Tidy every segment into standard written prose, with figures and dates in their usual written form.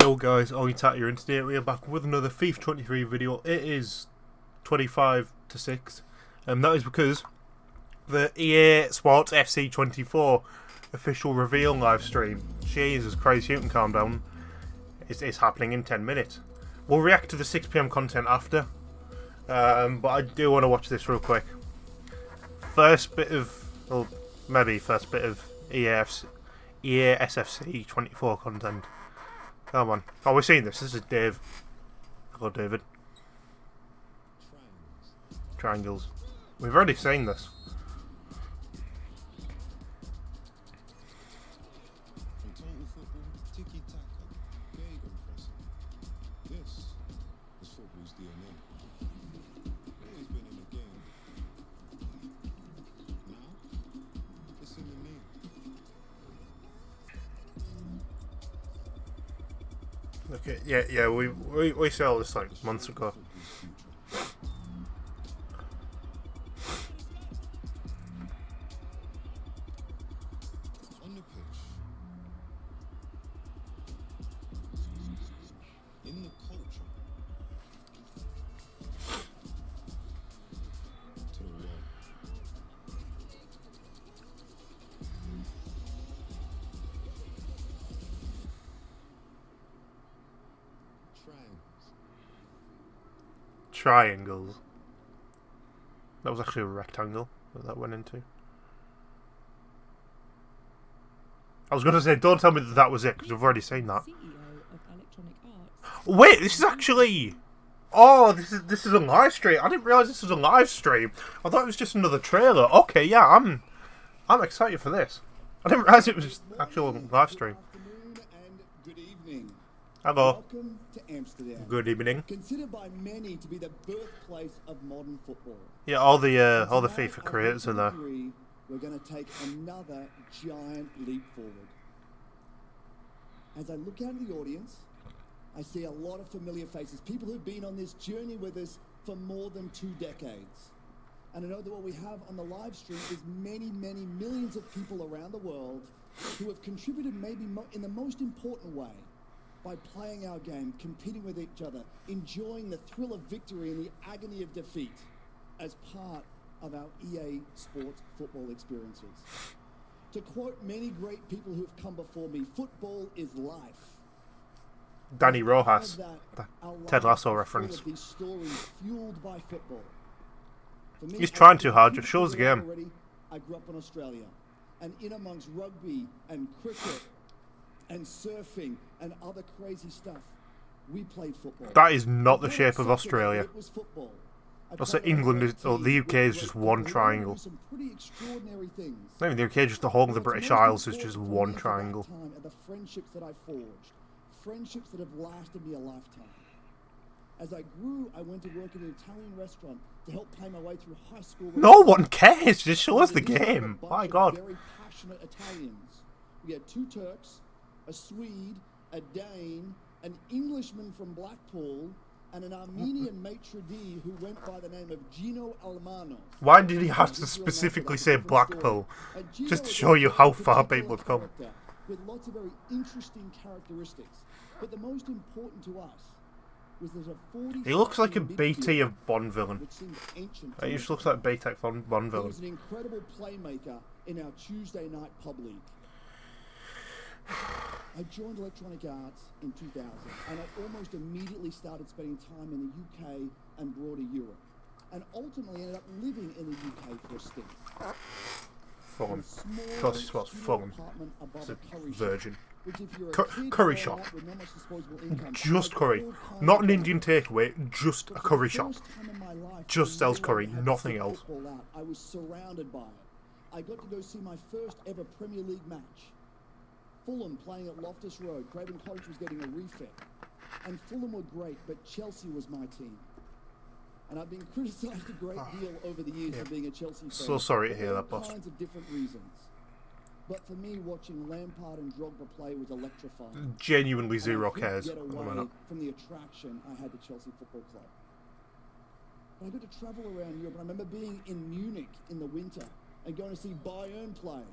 Yo guys, Ollie Tat here, and today we are back with another FIFA 23 video. It is 25 to 6, and that is because the EA Sports FC 24 official reveal live stream, Jesus Christ, you can calm down, it's happening in 10 minutes. We'll react to the 6 PM content after, but I do want to watch this real quick. First bit of EA SFC 24 content. Come on. Oh, we're seeing this. This is Dave. Hello, David. Triangles. We've already seen this. Okay, yeah, we saw all this like months ago. On the pitch, in the culture, to the world. Triangles. That was actually a rectangle that went into. I was going to say, don't tell me that that was it, because we've already seen that. Wait, this is actually... Oh, this is a live stream. I didn't realise this was a live stream. I thought it was just another trailer. Okay, yeah, I'm excited for this. I didn't realise it was just actual live stream. Good evening. Hello. Welcome to Amsterdam. Good evening. Considered by many to be the birthplace of modern football. Yeah, all the FIFA creators are there. We're going to take another giant leap forward. As I look out at the audience, I see a lot of familiar faces, people who've been on this journey with us for more than 2 decades. And I know that what we have on the live stream is many, many millions of people around the world who have contributed maybe in the most important way by playing our game, competing with each other, enjoying the thrill of victory and the agony of defeat as part of our EA Sports football experiences. To quote many great people who have come before me, football is life. Danny Rojas, Ted Lasso reference. These stories fueled by football. For me, He's trying too hard, just shows the game. I grew up in Australia, and in amongst rugby and cricket and surfing and other crazy stuff, we played football. That is not the shape of Australia. It was football. Also, England is, or the UK is just one triangle. Some pretty extraordinary things. Maybe the UK, just the whole of the British Isles is just one triangle. The friendships that I forged, friendships that have lasted me a lifetime. As I grew, I went to work at an Italian restaurant to help pay my way through high school. No one cares. Just show us the game. My God. Very passionate Italians. We had 2 Turks, a Swede, a Dane, an Englishman from Blackpool, and an Armenian maitre d' who went by the name of Gino Almano. Why did he have to specifically say Blackpool? Just to show you how far people have come. With lots of very interesting characteristics. But the most important to us was there's a 40. He looks like a BT of Bond villain. He just looks like a BT Bond villain. He was an incredible playmaker in our Tuesday night pub league. I joined Electronic Arts in 2000, and I almost immediately started spending time in the UK and broader Europe, and ultimately ended up living in the UK for a stint. Fulham. Of course, he spells Fulham. It's a virgin. Curry shop. Just curry. Not an Indian takeaway, just a curry shop. Just sells curry, nothing else. I was surrounded by it. I got to go see my first ever Premier League match. Fulham playing at Loftus Road. Craven Cottage was getting a refit. And Fulham were great, but Chelsea was my team. And I've been criticised a great deal over the years for being a Chelsea fan. So sorry to hear that, boss. For all kinds of different reasons. But for me, watching Lampard and Drogba play was electrifying. Genuinely zero cares. Get away from the attraction I had to Chelsea Football Club. But I got to travel around Europe, and I remember being in Munich in the winter and going to see Bayern play.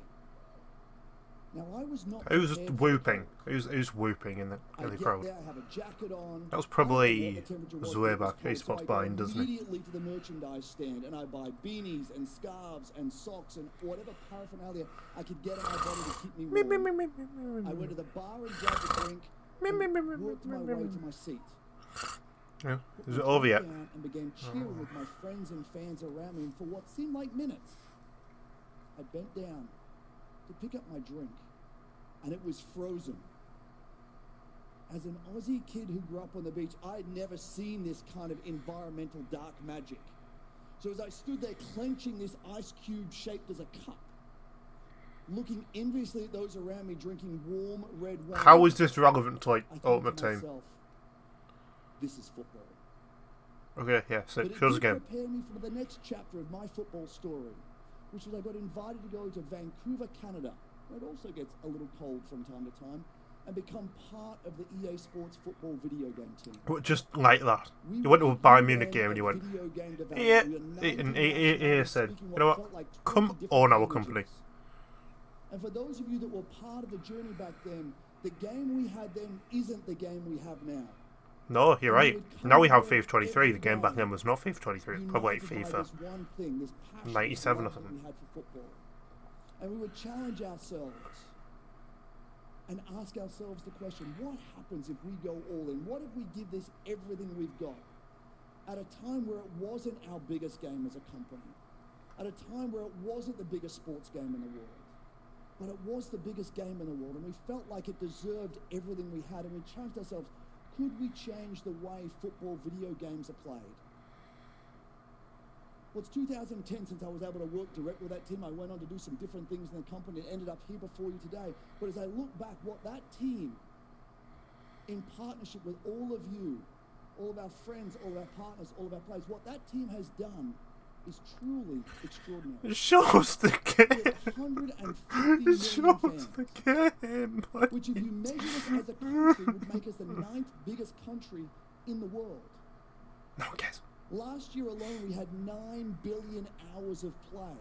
Now I was not. Who's prepared for whooping? the Who's whooping in the I crowd? get there, I have a jacket on. That was I probably don't know what the temperature was, but it was Zweback. He cold, spots so I go buying, doesn't he? immediately to the merchandise stand and I buy beanies and scarves and socks and whatever paraphernalia I could get on my body to keep me warm. I went to the bar and grabbed a drink and worked my way to my seat. Yeah. Put Is my it over jacket yet? down and began cheering with my friends and fans around me, and for what seemed like minutes, I bent down to pick up my drink, and it was frozen. As an Aussie kid who grew up on the beach, I'd never seen this kind of environmental dark magic. So as I stood there clenching this ice cube shaped as a cup, looking enviously at those around me drinking warm red wine, How is this relevant to like I thought Ultimate to Team? myself, this is football. Okay, yeah. So But it show us did again. prepare me for the next chapter of my football story, which was I got invited to go to Vancouver, Canada, where it also gets a little cold from time to time, and become part of the EA Sports football video game team. But just like that. We You went to a were Bayern the Munich end game and of you went, video game development. yeah, We were named and internationally, he said, speaking you know what, felt like 20 come different on our languages. company. And for those of you that were part of the journey back then, the game we had then isn't the game we have now. No, you're And we right. would come Now we have together FIFA 23. every The game back day, then was not FIFA 23. It's probably like united by FIFA this one thing, this passion, 97 or this love that something. we had for football. And we would challenge ourselves and ask ourselves the question, what happens if we go all in? What if we give this everything we've got? At a time where it wasn't our biggest game as a company. At a time where it wasn't the biggest sports game in the world. But it was the biggest game in the world, and we felt like it deserved everything we had, and we challenged ourselves, could we change the way football video games are played? Well, it's 2010 since I was able to work direct with that team. I went on to do some different things in the company and ended up here before you today. But as I look back, what that team, in partnership with all of you, all of our friends, all of our partners, all of our players, what that team has done is truly extraordinary. Show us the game. 150 Show million us fans, the game. which if you measure us as a country would make us the 9th biggest country in the world. No one cares. Last year alone, we had 9 billion hours of play.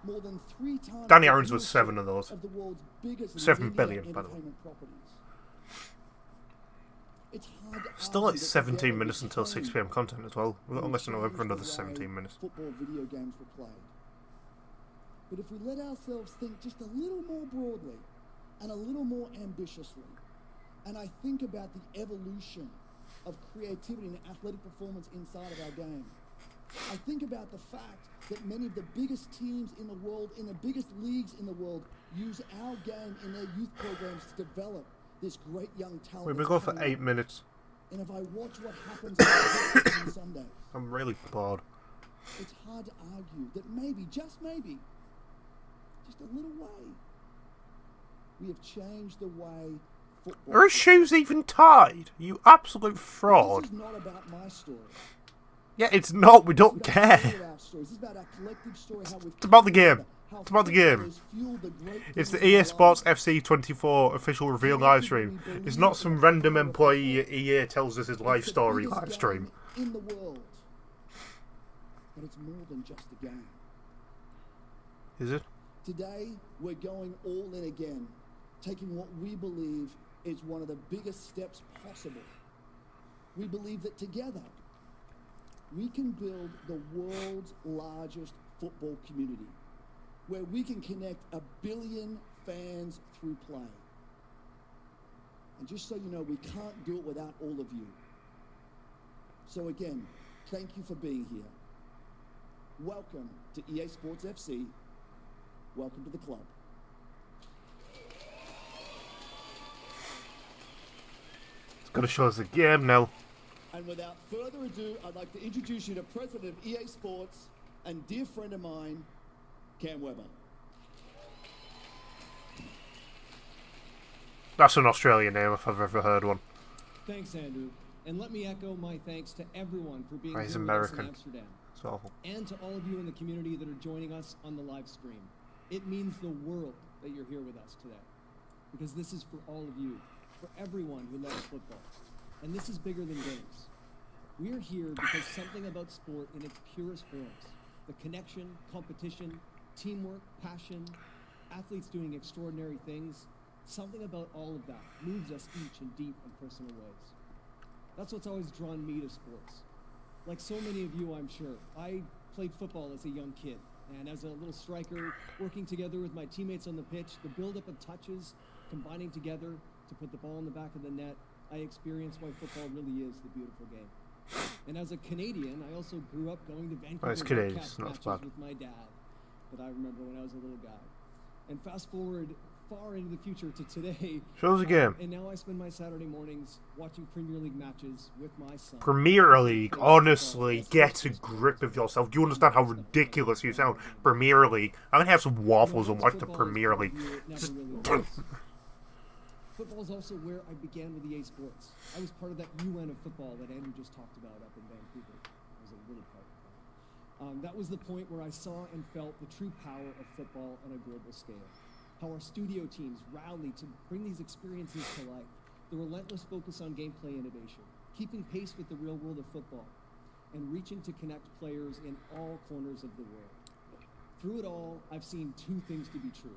More than 3 times Danny the Aaron's was viewership 7 of those. Of the world's biggest 7 linear billion, by the way. entertainment properties. It's hard to Still argue like that 17 together minutes we until can 6 PM content as well. We've got to listen to it for another change the way 17 minutes. Football video games were played. But if we let ourselves think just a little more broadly and a little more ambitiously, and I think about the evolution of creativity and athletic performance inside of our game, I think about the fact that many of the biggest teams in the world, in the biggest leagues in the world, use our game in their youth programs to develop this great young talent. We've been that's going for coming 8 up. minutes. And if I watch what happens on Sunday, I'm really bored. it's hard to argue that maybe, just maybe, just a little way, we have changed the way football. Are his shoes even tied? You absolute fraud. This is not about my story. Yeah, it's not. We don't It's about all care. of our stories. This is about our collective story, how we've It's about the come game. together, how It's about the football game. has fueled the great It's the things in EA our Sports lives. FC 24 official reveal live stream. It's not some random employee at EA tells us his life It's the story biggest live stream. game in the world. But it's more than just a game. Is it? Today, we're going all in again, taking what we believe is one of the biggest steps possible. We believe that together, we can build the world's largest football community, where we can connect 1 billion fans through play. And just so you know, we can't do it without all of you. So again, thank you for being here. Welcome to EA Sports FC. Welcome to the club. It's got to show us the game now. And without further ado, I'd like to introduce you to President of EA Sports and dear friend of mine, Cam Webber. That's an Australian name if I've ever heard one. Thanks, Andrew. And let me echo my thanks to everyone for being He's here with us American. in Amsterdam. It's awful. And to all of you in the community that are joining us on the live stream. It means the world that you're here with us today. Because this is for all of you, for everyone who loves football. And this is bigger than games. We're here because something about sport in its purest forms, the connection, competition, teamwork, passion, athletes doing extraordinary things, something about all of that moves us each in deep and personal ways. That's what's always drawn me to sports. Like so many of you, I'm sure, I played football as a young kid. And as a little striker, working together with my teammates on the pitch, the buildup of touches, combining together to put the ball in the back of the net, I experienced why football really is the beautiful game. And as a Canadian, I also grew up going to Vancouver Whitecaps matches with my dad that I remember when I was a little guy. And fast forward far into the future to today. Shows again. And now I spend my Saturday mornings watching Premier League matches with my son. Premier League, honestly, get a grip of yourself. Do you understand how ridiculous you sound? Premier League. I'm gonna have some waffles and watch the Premier League. Football is also where I began with EA Sports. I was part of that UN of football that Andrew just talked about up in Vancouver. I was a little part of that. That was the point where I saw and felt the true power of football on a global scale. How our studio teams rallied to bring these experiences to life. The relentless focus on gameplay innovation, keeping pace with the real world of football, and reaching to connect players in all corners of the world. Through it all, I've seen two things to be true.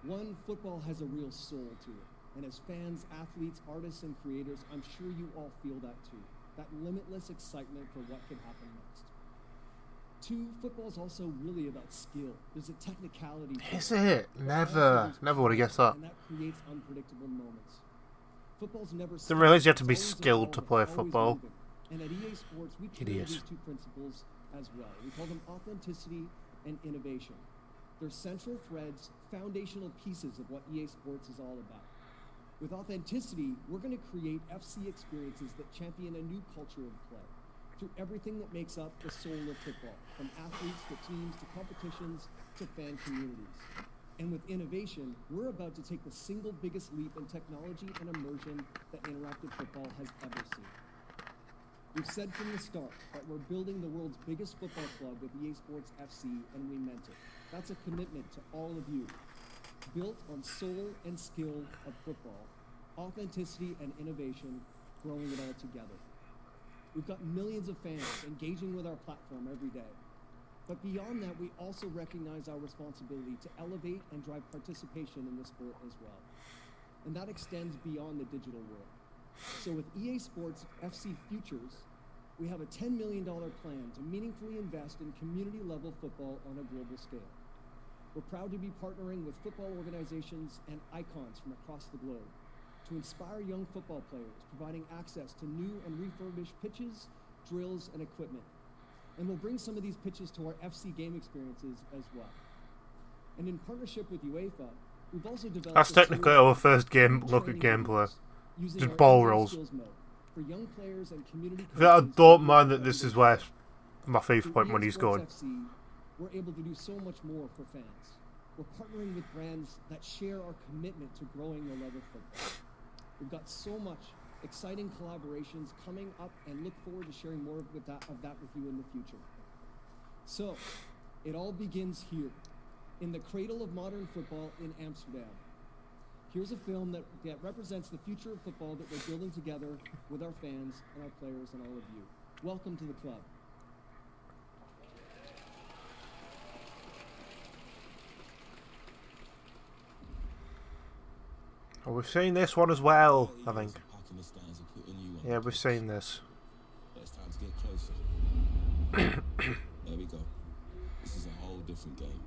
One, football has a real soul to it. And as fans, athletes, artists, and creators, I'm sure you all feel that too. That limitless excitement for what could happen next. Two, football's also really about skill. There's a technicality. Is it? Never would have guessed that. And that creates unpredictable moments. Football's never. Didn't realize you had to be skilled to play football. And at EA Sports, we treat these two principles as well. We call them authenticity and innovation. They're central threads, foundational pieces of what EA Sports is all about. With authenticity, we're going to create FC experiences that champion a new culture of play through everything that makes up the soul of football, from athletes to teams to competitions to fan communities. And with innovation, we're about to take the single biggest leap in technology and immersion that interactive football has ever seen. We've said from the start that we're building the world's biggest football club with EA Sports FC, and we meant it. That's a commitment to all of you. Built on soul and skill of football, authenticity and innovation, growing it all together. We've got millions of fans engaging with our platform every day. But beyond that, we also recognize our responsibility to elevate and drive participation in the sport as well. And that extends beyond the digital world. So with EA Sports FC Futures, we have a $10 million plan to meaningfully invest in community-level football on a global scale. We're proud to be partnering with football organizations and icons from across the globe to inspire young football players, providing access to new and refurbished pitches, drills, and equipment. And we'll bring some of these pitches to our FC game experiences as well. And in partnership with UEFA, we've also developed... That's technically our first game look at gameplay. Just ball rolls. For young players and community I don't mind that this is where my FIFA point money's going. We're able to do so much more for fans. We're partnering with brands that share our commitment to growing the love of football. We've got so much exciting collaborations coming up and look forward to sharing more of that with you in the future. So, it all begins here, in the cradle of modern football in Amsterdam. Here's a film that represents the future of football that we're building together with our fans and our players and all of you. Welcome to the club. Oh, we've seen this one as well, I think. Yeah, we've seen this. It's time to get closer. There we go. This is a whole different game.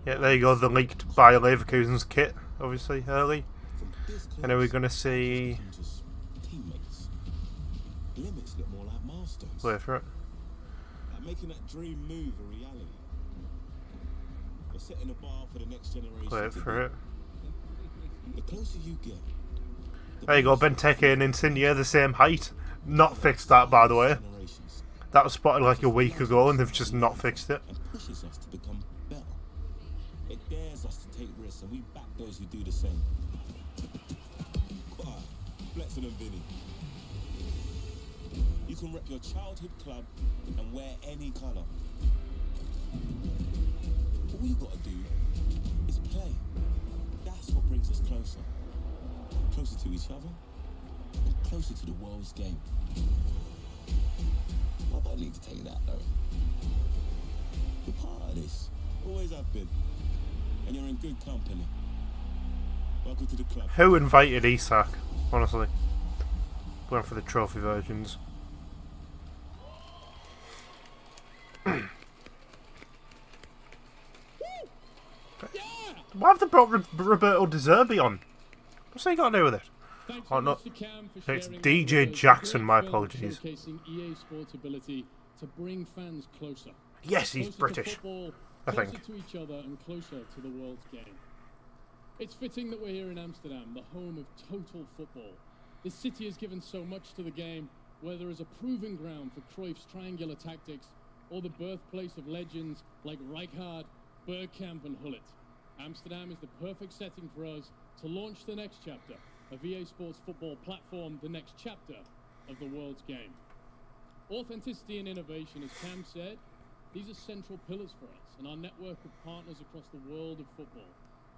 Yeah, there you go, the leaked by Leverkusen's kit, obviously, early. And then we're going to see... Teammates. Limits look more like milestones. Play for it. Like making that dream move a reality. We're setting the bar for the next generation. Play for it. The closer you get... There you go, Benteke and Insigne, the same height. Not fixed that, by the way. That was spotted like a week ago and they've just not fixed it. And pushes us to become better. It dares us to take risks and we back those who do the same. Quiet, Flexen and Vinny. You can rep your childhood club and wear any colour. All you gotta do is play. That's what brings us closer. Closer to each other and closer to the world's game. I don't need to tell you that though. We're part of this. Always have been. and you're in good company. Welcome to the club. Who invited Isak? Honestly. Went for the trophy versions. Why have they brought Roberto De Zerbi on? What's he got to do with it? Oh, no. It's DJ Jackson, my apologies. EA Sports ability to bring fans closer. Yes, he's British, I think. Closer to each other and closer to the world's game. It's fitting that we're here in Amsterdam, the home of total football. This city has given so much to the game, whether as a proving ground for Cruyff's triangular tactics or the birthplace of legends like Rijkaard, Bergkamp and Gullit. Amsterdam is the perfect setting for us to launch the next chapter of EA Sports football platform, the next chapter of the world's game. Authenticity and innovation, as Cam said, these are central pillars for us and our network of partners across the world of football.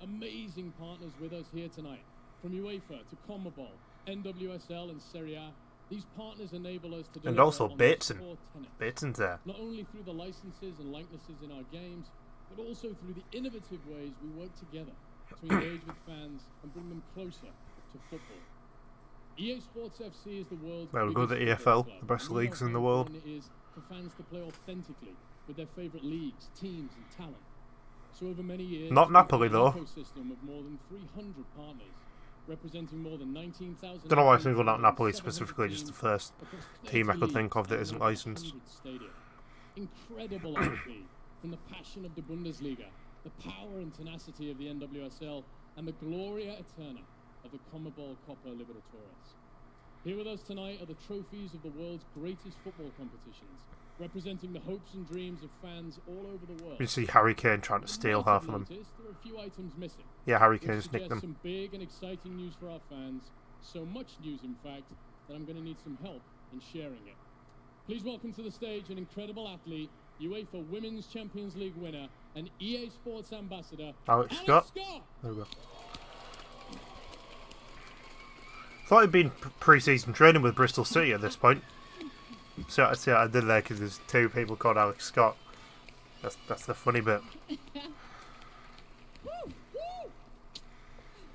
Amazing partners with us here tonight, from UEFA to CONMEBOL, NWSL and Serie A. These partners enable us to deliver And also on Bits in there. not only through the licenses and likenesses in our games, but also through the innovative ways we work together to engage with fans and bring them closer to football. EA Sports FC is the world's Well, we'll go to the biggest EFL, football the club. best We know leagues how in the world. important it is for fans to play authentically with their favourite leagues, teams and talent. So over many years, Not we've Napoli, built an though. ecosystem of more than 300 partners, representing more than 19,000. Don't know why I athletes singled out in Napoli 700 specifically, just the teams first across team I 30 could think of that leagues isn't and over licensed. 100 stadiums. Incredible IP from the passion of the Bundesliga, the power and tenacity of the NWSL, and the Gloria Eterna of the CONMEBOL Copa Libertadores. Here with us tonight are the trophies of the world's greatest football competitions, representing the hopes and dreams of fans all over the world. You see Harry Kane trying to steal half of them. There are a few items missing. Yeah, Harry Which Kane's nicked suggests them. some big and exciting news for our fans. So much news, in fact, that I'm going to need some help in sharing it. Please welcome to the stage an incredible athlete, UEFA Women's Champions League winner, and EA Sports ambassador, Alex Scott. There we go. Thought he'd been pre-season training with Bristol City at this point. See what I did there, because there's two people called Alex Scott. That's the funny bit.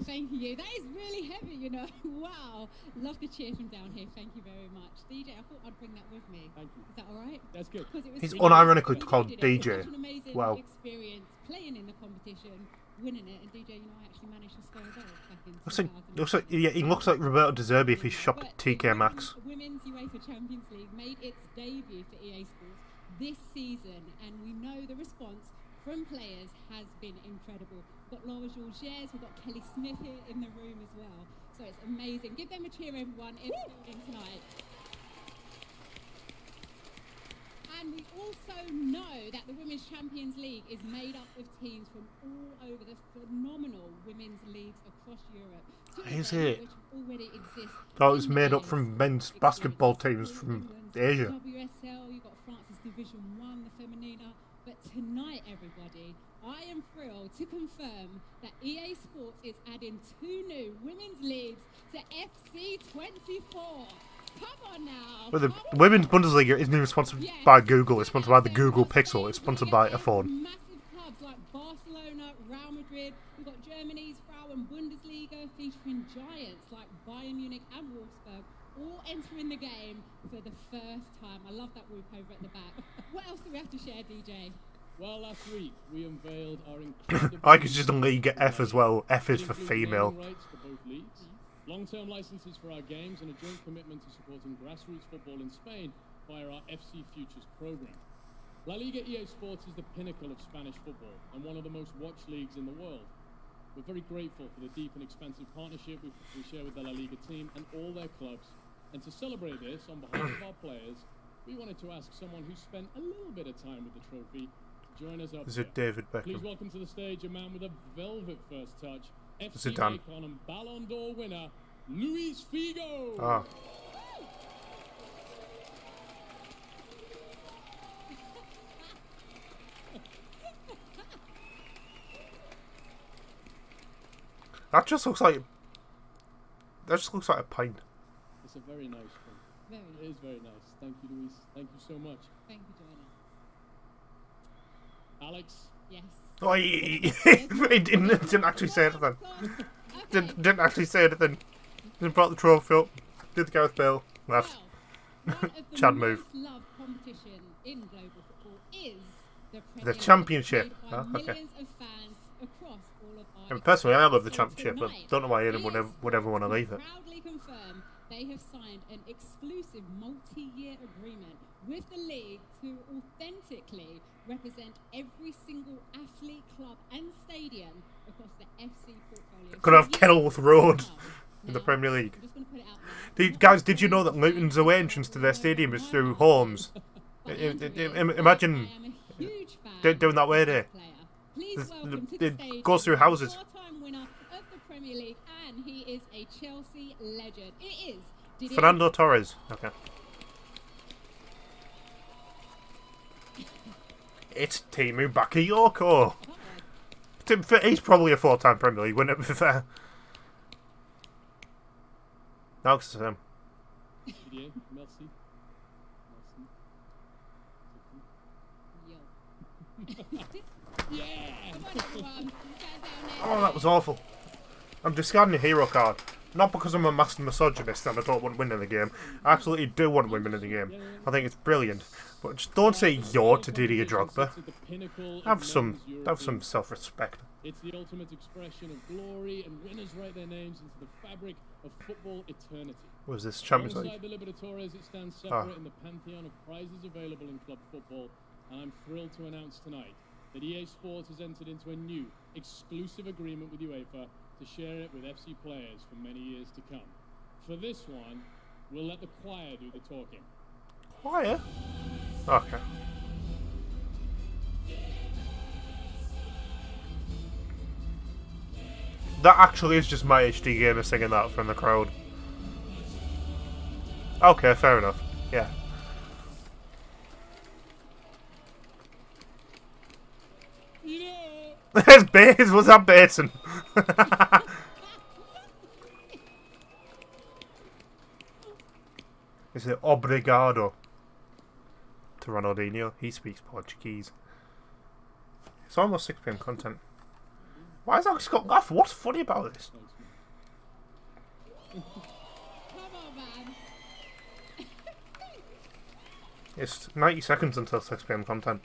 Thank you. That is really heavy, you know. Wow. Love the cheer from down here. Thank you very much. DJ, I thought I'd bring that with me. Thank you. Is that all right? That's good. Because it was He's so unironically good. called You did it. DJ. It was such an amazing Wow. experience playing in the competition, winning it, and DJ, you know, I actually managed to score a goal back in He looks like Roberto De Zerbi if he's shopped But at TK Maxx. the Women's UEFA Champions League made its debut for EA Sports this season, and we know the response from players has been incredible. We've got Laura Georges, we've got Kelly Smith here in the room as well. So it's amazing. Give them a cheer, everyone, in the building tonight. And we also know that the Women's Champions League is made up of teams from all over the phenomenal women's leagues across Europe. Two of Is them it? which already exist. Oh, it was in made up the from men's experience. basketball teams All from England's Asia. WSL, you've got France's Division 1, the Femenina. But tonight, everybody, I am thrilled to confirm that EA Sports is adding 2 new women's leagues to FC 24. Come on now. But the Come on. Women's Bundesliga isn't even sponsored Yes. by Google, it's sponsored by the Google Pixel, it's sponsored by a phone. Massive clubs like Barcelona, Real Madrid. We've got Germany's Frauen Bundesliga featuring giants like Bayern Munich and Wolfsburg, all entering the game for the first time. I love that whoop over at the back. What else do we have to share, DJ? Well, last week we unveiled our incredible... I could just league at F as well. F is for Include female. naming rights for both leagues, long-term licenses for our games, and a joint commitment to supporting grassroots football in Spain via our FC Futures program. La Liga EA Sports is the pinnacle of Spanish football and one of the most watched leagues in the world. We're very grateful for the deep and expansive partnership we share with the La Liga team and all their clubs. And to celebrate this, on behalf of our players, we wanted to ask someone who spent a little bit of time with the trophy to join us up Is here. it David Please Beckham? welcome to the stage a man with a velvet first touch, FC Zidane. icon and Ballon d'Or winner, Luis Figo. Ah. That just looks like a pint. It's a very nice one. Very It nice. is very nice. Thank you, Luis. Thank you so much. Thank you, Joanna. Alex, Yes. Oh, he didn't actually say anything. Didn't actually say anything. He brought the trophy up. Did the Gareth Bale. Left. Well, one of the Chad most move. loved competition in global football is the Premier The League, Championship. played by Oh, okay. millions of fans across all of our And personally, I love the So Championship, but tonight, don't know why anyone EA would ever want to Sports leave it. proudly confirm they have signed an exclusive multi-year agreement with the league to authentically represent every single athlete, club, and stadium across the FC portfolio. Could have yes, Kenilworth Road now, in the Premier League. I'm just going to put it out there. Guys, did you know that Luton's away entrance to their stadium is through Holmes? Imagine doing that way there. It goes through houses. Four-time winner of the Premier League, and he is a Chelsea legend. It is Fernando Torres. Okay. It's Timu Bakayoko. He's probably a 4-time Premier League winner, to be fair. No, it's him. Didier, merci. Yeah! Come on, everyone. Stand down Oh, that was awful. I'm discarding a hero card. Not because I'm a master misogynist and I don't want winning the game. I absolutely do want women in the game. I think it's brilliant. But just don't say you're to Didier Drogba. Have some self-respect. It's the ultimate expression of glory, and winners write their names into the fabric of football eternity. What was this, Champions League? Alongside the Libertadores, it stands separate in the pantheon of prizes available in club football, and I'm thrilled to announce tonight that EA Sports has entered into a new, exclusive agreement with UEFA to share it with FC players for many years to come. For this one, we'll let the choir do the talking. Choir? Okay. That actually is just my HD gamer singing that from the crowd. Okay, fair enough. Yeah. There's Bates. Was that Bateson? Is it obrigado to Ronaldinho? He speaks Portuguese. It's almost 6 PM content. Why has Alex got laugh? What's funny about this? Come on, man. It's 90 seconds until 6 PM content.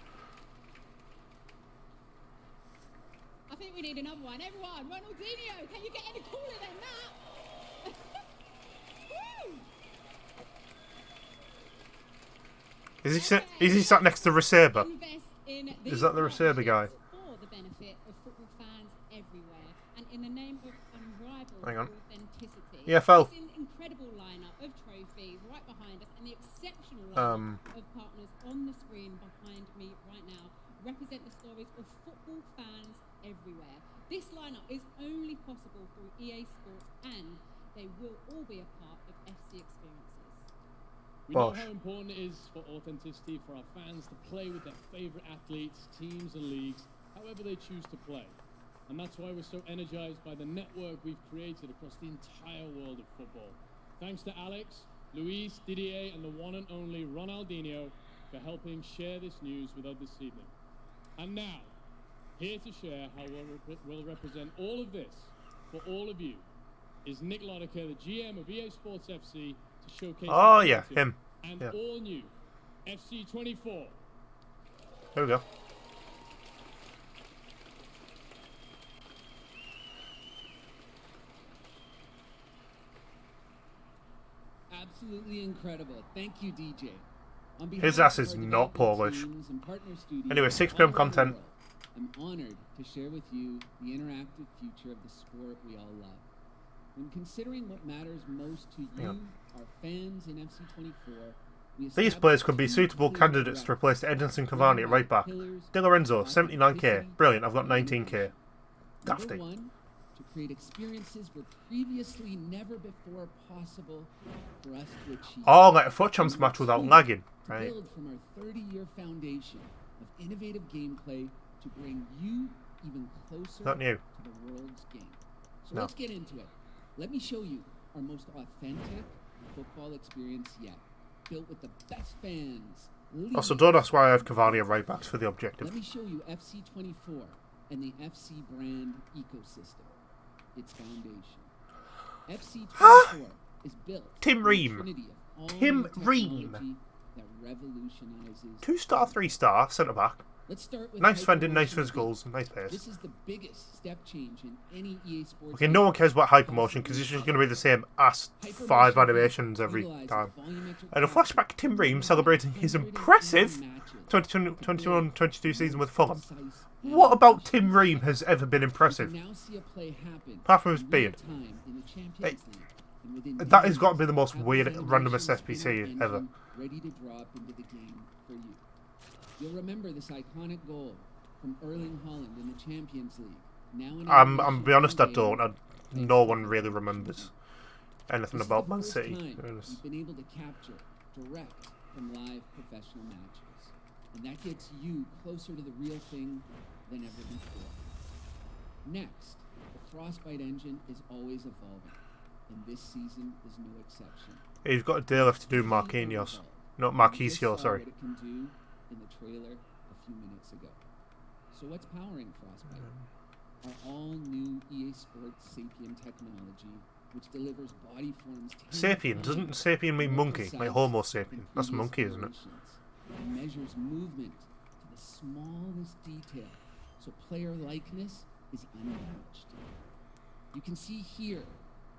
I think we need another one. Everyone, Ronaldinho, can you get any cooler than that? Woo! Is he sat next to Receba? Invest in Is these that the Receba guy? partnerships for the benefit of football fans everywhere, and in the name of unrivaled Hang on. authenticity. EFL. It's an incredible lineup of trophies right behind us, and the exceptional lineup of partners on the screen behind me right now represent the stories of football fans everywhere. This lineup is only possible through EA Sports, and they will all be a part of FC experiences. We know Bosh. how important it is for authenticity for our fans to play with their favourite athletes, teams and leagues, however they choose to play. And that's why we're so energized by the network we've created across the entire world of football. Thanks to Alex, Luis, Didier and the one and only Ronaldinho for helping share this news with us this evening. And now, here to share how we'll represent all of this for all of you is Nick Lodeker, the GM of EA Sports FC, to showcase Oh the yeah, creative him. and Yeah. all new FC 24. There we go. Absolutely incredible. Thank you, DJ. On His behalf ass of is our not development Polish. teams and partner studios Anyway, 6 all PM over the content. world, I'm honored to share with you the interactive future of the sport we all love. When considering what matters most to you, Yeah. our fans in FC24, we These established players could be two suitable clear candidates to directions. replace Edinson Cavani at right back. Di Lorenzo, 79k. Brilliant, I've got 19k. Number Dafty. one, to create experiences were previously never before possible for us to achieve. Oh, like a foot champs match without lagging. To Right. build from our 30-year foundation of innovative gameplay to bring you even closer Not new. to the world's game. So No. let's get into it. Let me show you our most authentic football experience yet. Built with the best fans Also, don't ask why I have Cavani and right backs for the objective. Let me show you FC24 and the FC brand ecosystem, its foundation. FC24 is built Tim on Ream. a trinity of all Tim new Ream. technology that revolutionizes 2-star, 3-star, centre back. Let's start with Nice defending, nice hypermotion. physicals, nice pace. This is the biggest step change in any EA Sports. Okay, no one cares about hypermotion because it's just going to be the same as 5 animations every time. And a flashback Tim Ream celebrating his impressive 21-22 season with Fulham. What about Tim Ream has ever been impressive? Apart from his beard. That has got to be the most weird, randomest SPC ever. Ready to drop into the game for you. You'll remember this iconic goal from Erling Haaland in the Champions League. Now I'm be honest, I don't. No one really remembers anything about Man City. You've been able to capture direct from live professional matches, and that gets you closer to the real thing than ever before. Next, the Frostbite engine is always evolving, and this season is no exception. He's got a deal left to do Marquinhos. Not Marquisio, sorry. What it can do in the trailer a few minutes ago. So what's powering Frostbite? Our all-new EA Sports Sapien technology, which delivers body forms. Sapien? Doesn't Sapien mean monkey? Like Homo sapien. That's monkey, isn't it? It measures movement to the smallest detail, so player likeness is unmatched. You can see here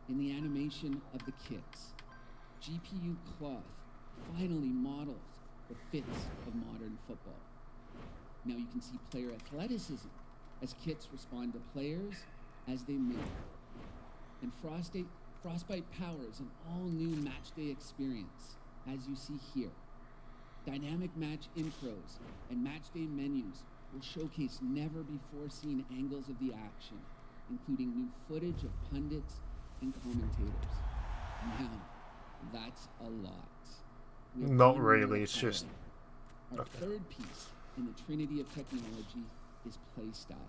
in the animation of the kits, GPU cloth finally models the fits of modern football. Now you can see player athleticism as kits respond to players as they move. And Frostbite powers an all-new matchday experience, as you see here. Dynamic match intros and matchday menus will showcase never-before-seen angles of the action, including new footage of pundits and commentators. Now, that's a lot. Not really, it's just... Our third piece in the trinity of technology is play styles.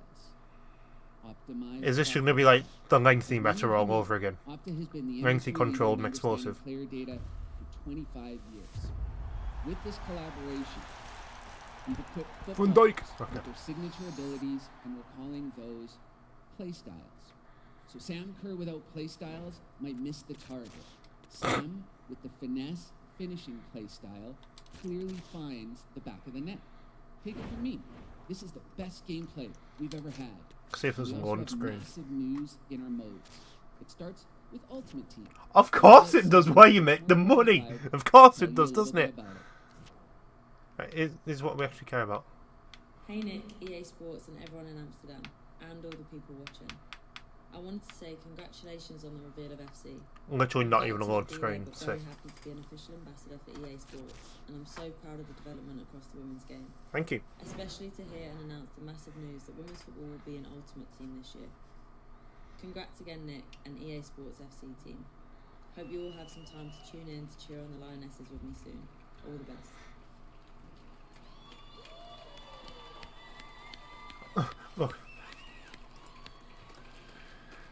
Optimized. Is this going to be like the lengthy meta all over again? Opta has been the Lengthy, industry controlled, leader and in understanding explosive. Player data for 25 years. With this collaboration, we've equipped Van footballers Dijk. Okay. with their signature abilities, and we're calling those play styles. So Sam Kerr without play styles might miss the target. Sam, with the finesse finishing play style, clearly finds the back of the net. Take it from me. This is the best gameplay we've ever had. See if there's We a also loading have screen. massive news in our modes. It starts with Ultimate Team. Of course it does, where you make the money. Of course it does, doesn't it? Right, is what we actually care about. Hey Nick, EA Sports and everyone in Amsterdam, and all the people watching. I wanted to say congratulations on the reveal of FC. Literally not even a Excited load to be screen. there, but Sick. very happy to be an official ambassador for EA Sports, and I'm so proud of the development across the women's game. Thank you. Especially to hear and announce the massive news that women's football will be an Ultimate Team this year. Congrats again Nick and EA Sports FC team. Hope you all have some time to tune in to cheer on the Lionesses with me soon. All the best. Look.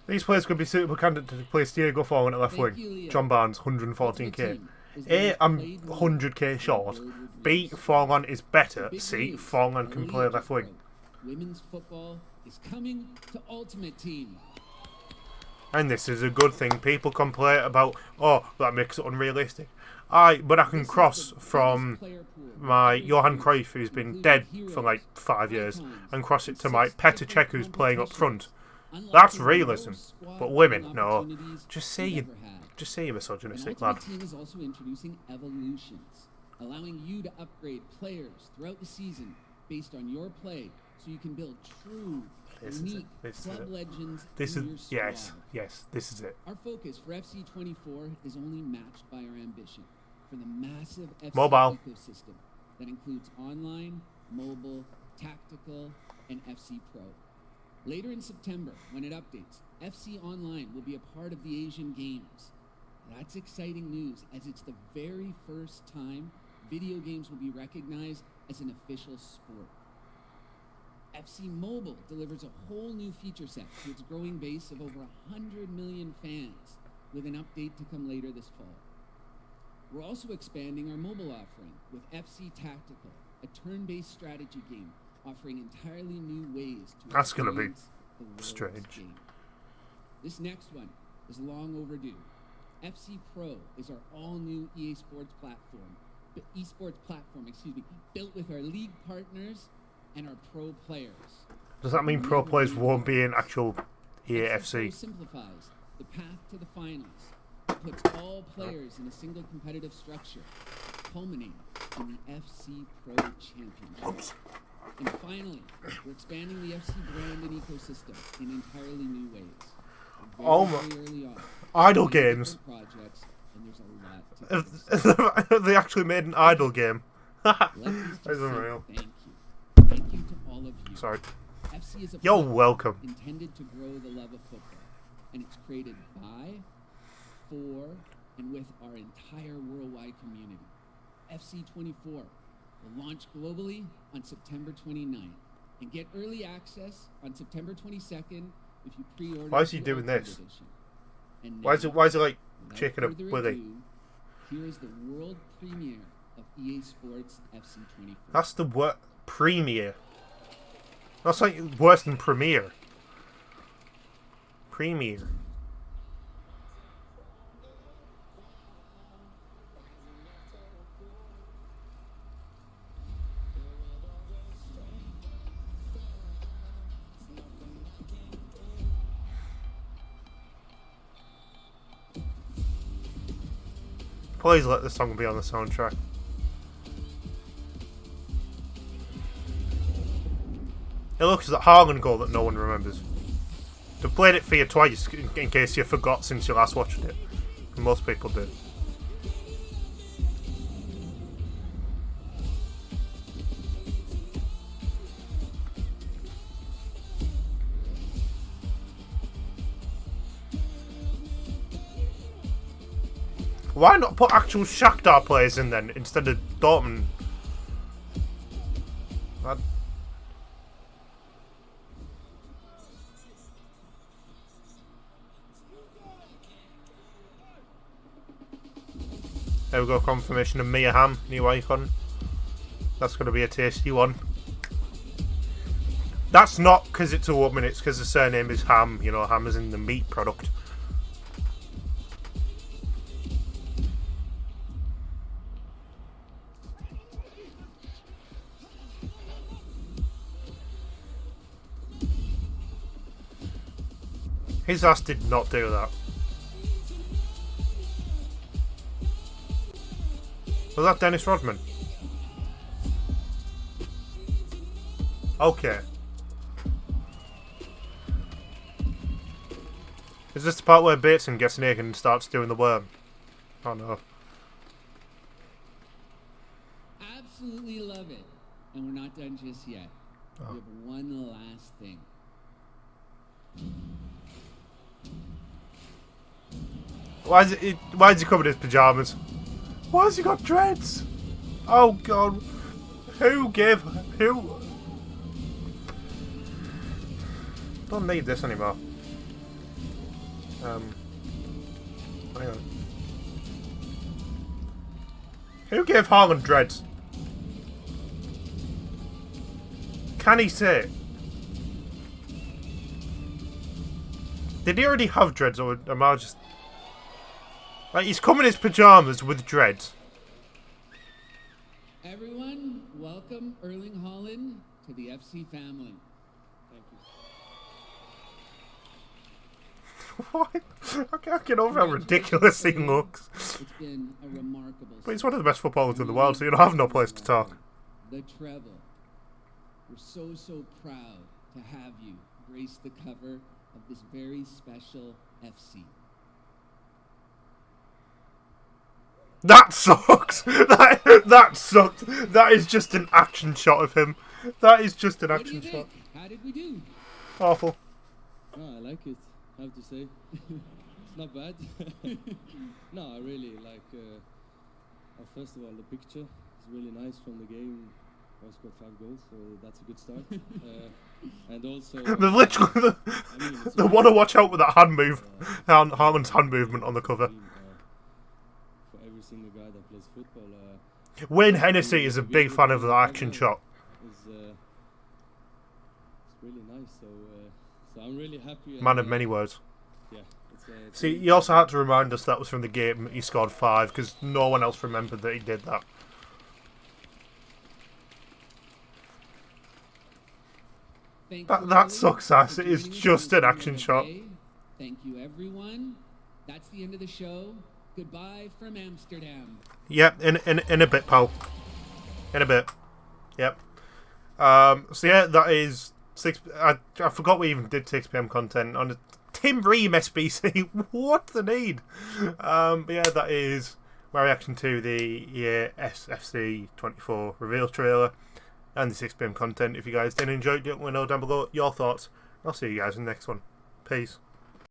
These players could be suitable candidates to replace Diego Forlan at left wing. John Barnes, 114k. A, I'm 100k short. B, Forlan is better. C, Forlan can play left wing. Women's football is coming to Ultimate Team. And this is a good thing. People complain about, oh, that makes it unrealistic. But I can cross from my Johan Cruyff, who's been dead for like 5 years, and cross it to my Petr Cech, who's playing up front. That's realism. But women, no. Just say you're misogynistic, lad. Ultimate Team is also introducing evolutions, allowing you to upgrade players throughout the season based on your play, so you can build true, unique club legends in your squad. Yes, this is it. Our focus for FC24 is only matched by our ambition for the massive FC Mobile ecosystem that includes online, mobile, tactical, and FC Pro. Later in September, when it updates, FC Online will be a part of the Asian Games. That's exciting news, as it's the very first time video games will be recognized as an official sport. FC Mobile delivers a whole new feature set to its growing base of over 100 million fans, with an update to come later this fall. We're also expanding our mobile offering with FC Tactical, a turn-based strategy game offering entirely new ways to That's gonna be experience the world's strange. game. This next one is long overdue. FC Pro is our all-new EA Sports platform, esports platform, built with our league partners and our pro players. Does that mean pro players won't be in actual EAFC? Pro simplifies the path to the finals. It puts all players in a single competitive structure, culminating in the FC Pro Championship. And finally, we're expanding the FC brand and ecosystem in entirely new ways. Very early on. Idle games. Projects, and there's a lot to They actually made an idle game. Let me That's just say unreal. Thank you. Thank you to all of you. Sorry. FC is a You're platform welcome. intended to grow the love of football, and it's created by, for, and with our entire worldwide community. FC 24 will launch globally on September 29th and get early access on September 22nd if you pre-order. Why is he the doing Ultimate this? Edition. And Why is it like without shaking a further willy? ado, here is the world premiere of EA Sports FC 24. That's the word premiere. That's like worse than premiere. Premiere. Please let this song be on the soundtrack. It looks at Haaland goal that no one remembers. They played it for you twice in case you forgot since you last watched it. And most people did. Why not put actual Shakhtar players in then instead of Dortmund? There we go, confirmation of Mia Hamm, new icon. That's going to be a tasty one. That's not because it's a woman, it's because the surname is Ham. You know, ham is in the meat product. His ass did not do that. Was that Dennis Rodman? Okay. Is this the part where Bateson gets naked and starts doing the worm? Oh no. Absolutely love it. And we're not done just yet. Oh. We have one last thing. Why is he covered in his pajamas? Why has he got dreads? Oh god. Who? Don't need this anymore. Hang on. Who gave Haaland dreads? Can he say it? Did he already have dreads, or am I just... Like, he's come in his pyjamas with dreads. Everyone, welcome Erling Haaland to the FC family. Thank you. What? I can't get over how ridiculous he looks. It's been a remarkable But he's one of the best footballers in the world, so you don't have no place to talk. The treble. We're so proud to have you grace the cover of this very special FC. That sucks! That sucked! That is just an action shot of him. That is just an What do you action shot. think? How did we do? Awful. Oh, I like it, I have to say. It's not bad. No, I really like, first of all, the picture is really nice from the game. I scored 5 goals, so that's a good start. And also... They've literally... They want to watch out with that hand move. Haaland's hand movement on the cover. every single guy that plays football. Wayne Hennessy is a big fan of the action shot. It's really nice. So I'm really happy. Man of many words. Yeah. See, you also had to remind us that was from the game he scored 5 because no one else remembered that he did that. That sucks ass. It is just an action shot. Thank you, everyone. That's the end of the show. Goodbye from Amsterdam. Yep, in a bit, pal. In a bit. Yep. So yeah, that is 6. I forgot we even did 6 PM content on Tim Ream SBC. What the need? But yeah, that is my reaction to the EA SFC 24 reveal trailer and the 6 PM content. If you guys did enjoy it, let me know down below your thoughts. I'll see you guys in the next one. Peace.